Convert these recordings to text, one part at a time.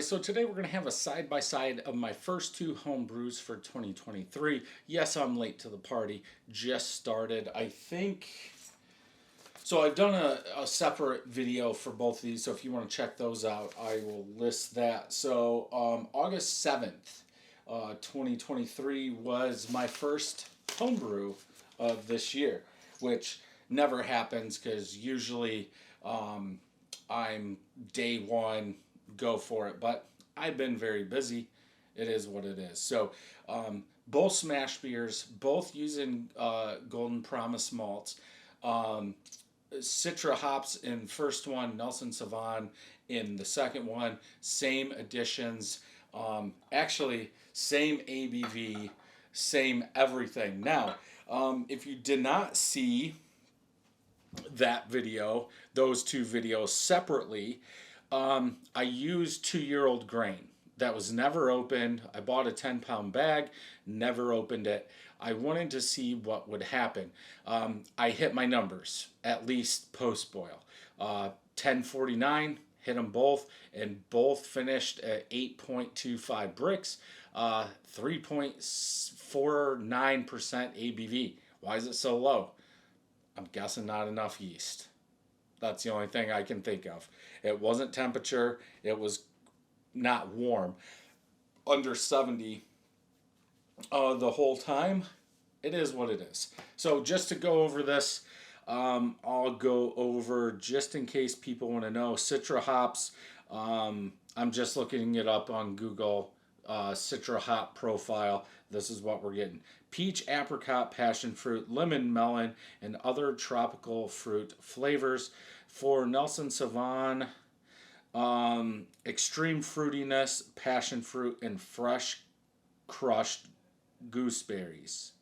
guys, so today we're going to have a side-by-side of my first two home brews for 2023. Yes, I'm late to the party, just started. I think, so I've done a separate video for both of these, so if you want to check those out, I will list that. So August 7th, 2023 was my first home brew of this year, which never happens because usually I'm day one, go for it. But I've been very busy. It is what it is. So both SMaSH beers, both using Golden Promise malts. Citra hops in first one, Nelson Sauvin in the second one. Same additions. Actually, same ABV, same everything. Now, if you did not see that video, those two videos separately, I used 2-year-old grain that was never opened. I bought a 10-pound bag, never opened it. I wanted to see what would happen. I hit my numbers, at least post-boil. 1049, hit them both, and both finished at 8.25 bricks, 3.49% ABV. Why is it so low? I'm guessing not enough yeast. That's the only thing I can think of. It wasn't temperature. It was not warm. Under 70 the whole time. It is what it is. So just to go over this, I'll go over, just in case people want to know, Citra hops. I'm just looking it up on Google. Citra hop profile. This is what we're getting: peach, apricot, passion fruit, lemon, melon, and other tropical fruit flavors. For Nelson Sauvin, extreme fruitiness, passion fruit, and fresh crushed gooseberries.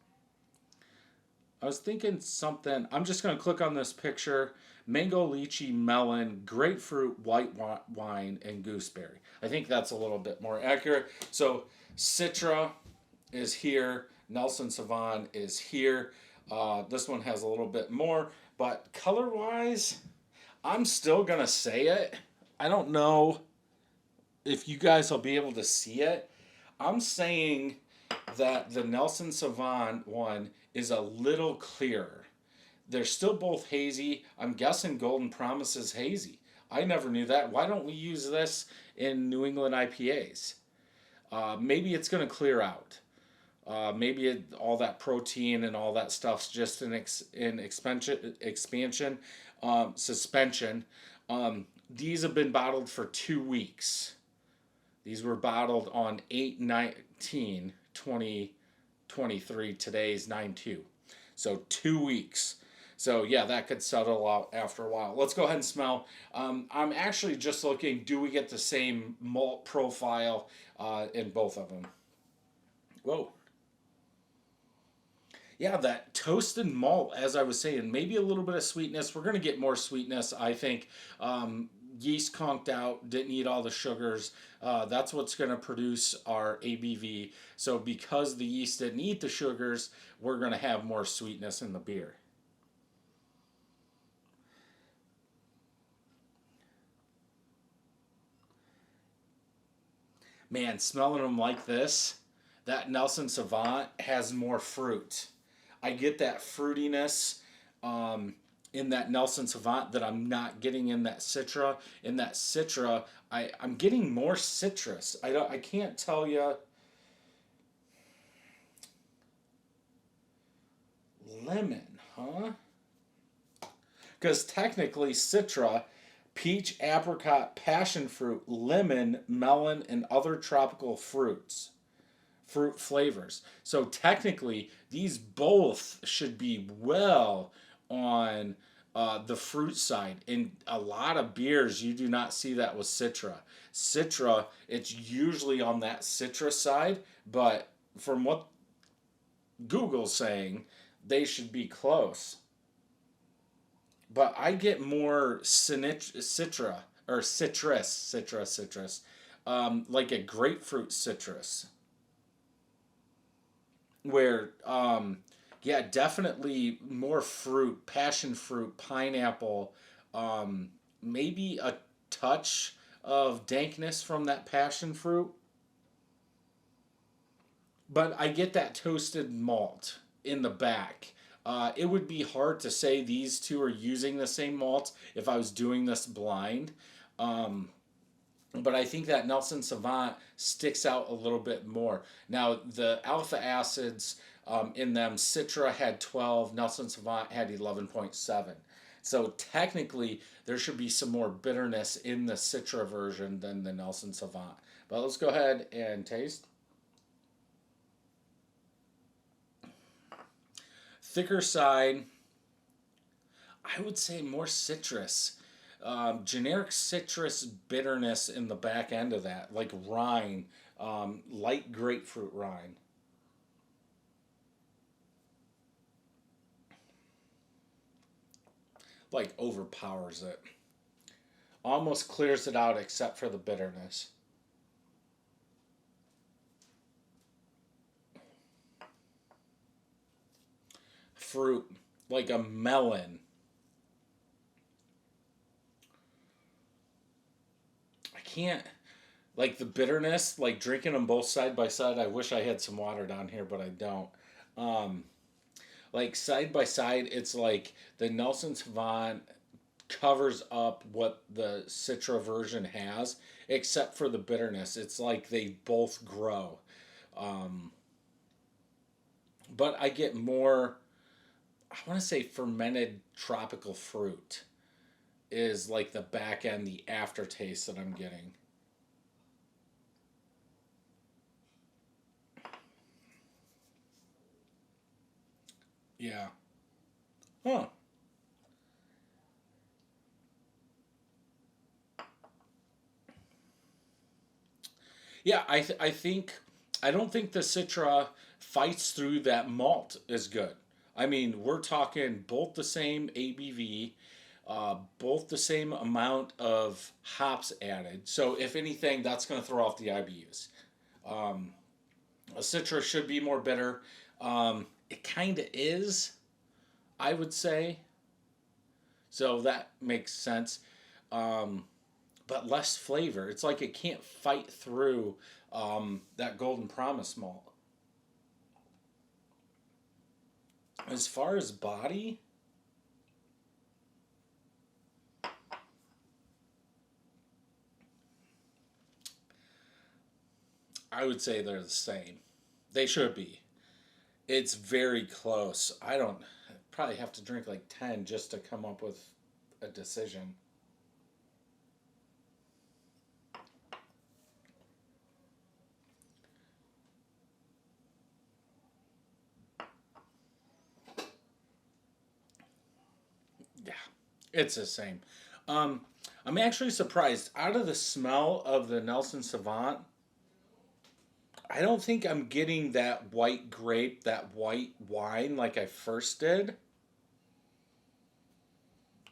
I was thinking something. I'm just going to click on this picture: mango, lychee, melon, grapefruit, white wine, and gooseberry. I think that's a little bit more accurate. So Citra is here. Nelson Sauvin is here. This one has a little bit more, but color-wise, I'm still going to say it. I don't know if you guys will be able to see it. I'm saying that the Nelson Sauvin one is a little clearer. They're still both hazy. I'm guessing Golden Promise is hazy. I never knew that. Why don't we use this in New England IPAs? Maybe it's going to clear out. Maybe all that protein and all that stuff's just in expansion, suspension. These have been bottled for 2 weeks. These were bottled on 8/19/2023. Today's 9/2. So 2 weeks. So yeah, that could settle out after a while. Let's go ahead and smell. I'm actually just looking, do we get the same malt profile in both of them? Whoa. Yeah, that toasted malt, as I was saying, maybe a little bit of sweetness. We're going to get more sweetness, I think. Yeast conked out, didn't eat all the sugars. That's what's going to produce our ABV. So because the yeast didn't eat the sugars, we're going to have more sweetness in the beer. Man, smelling them like this, that Nelson Sauvin has more fruit. I get that fruitiness in that Nelson Sauvin that I'm not getting in that Citra. In that Citra, I'm getting more citrus. I can't tell you. Lemon, huh? Because technically Citra, peach, apricot, passion fruit, lemon, melon, and other tropical fruit flavors. So technically, these both should be well on the fruit side. In a lot of beers, you do not see that with Citra. Citra, it's usually on that citrus side, but from what Google's saying, they should be close. But I get more citra or citrus, like a grapefruit citrus. Where, yeah, definitely more fruit, passion fruit, pineapple, maybe a touch of dankness from that passion fruit, but I get that toasted malt in the back. It would be hard to say these two are using the same malt if I was doing this blind. Um, but I think that Nelson Sauvin sticks out a little bit more. Now, the alpha acids in them, Citra had 12, Nelson Sauvin had 11.7. So technically, there should be some more bitterness in the Citra version than the Nelson Sauvin. But let's go ahead and taste. Thicker side, I would say more citrus. Generic citrus bitterness in the back end of that, like rind, light grapefruit rind. Like overpowers it. Almost clears it out except for the bitterness. Fruit, like a melon. I can't, like the bitterness, like drinking them both side by side. I wish I had some water down here, but I don't. Um, like side by side, it's like the Nelson Sauvin covers up what the Citra version has, except for the bitterness. It's like they both grow. Um, but I get more, I want to say fermented tropical fruit is like the back end, the aftertaste that I'm getting. Yeah. Huh. Yeah, I think I don't think the Citra fights through that malt as good. I mean, we're talking both the same ABV, both the same amount of hops added. So if anything, that's going to throw off the IBUs. Um, a Citra should be more bitter. It kind of is, I would say. So that makes sense. Um, but less flavor. It's like it can't fight through that Golden Promise malt. As far as body, I would say they're the same. They should be. It's very close. I don't probably have to drink like 10 just to come up with a decision. Yeah, it's the same. Um, I'm actually surprised. Out of the smell of the Nelson Savant, I don't think I'm getting that white grape, that white wine like I first did.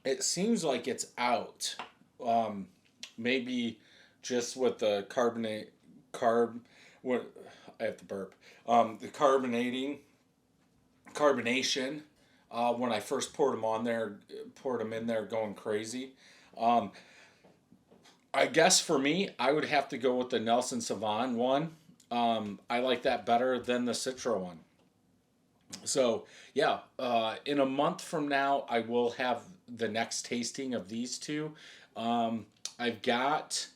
It seems like it's out. Um, maybe just with the carb, what I have to burp. The carbonation. When I first poured them in there, going crazy. Um, I guess for me, I would have to go with the Nelson Sauvin one. I like that better than the Citra one. So yeah, in a month from now, I will have the next tasting of these two. I've got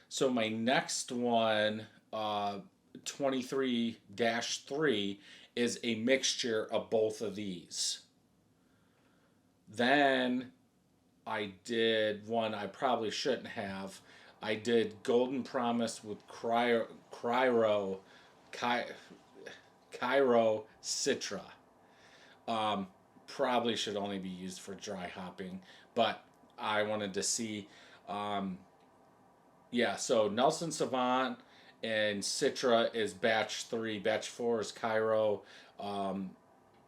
so my next one, 23-3, is a mixture of both of these. Then I did one I probably shouldn't have. I did Golden Promise with Ky, Cairo Citra. Um, Probably should only be used for dry hopping, but I wanted to see. Um, yeah, so Nelson Savant and Citra is batch three. Batch four is Cairo um,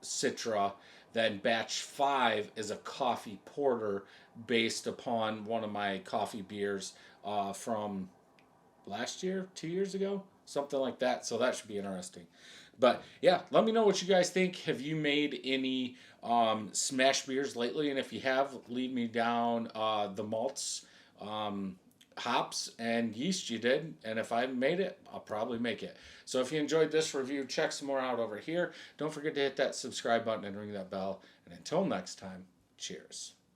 Citra. Then batch five is a coffee porter based upon one of my coffee beers from last year, 2 years ago, something like that. So that should be interesting. But yeah, let me know what you guys think. Have you made any SMaSH beers lately? And if you have, leave me down the malts. Um, hops and yeast you did, and if I made it, I'll probably make it. So if you enjoyed this review, check some more out over here. Don't forget to hit that subscribe button and ring that bell. And until next time, cheers.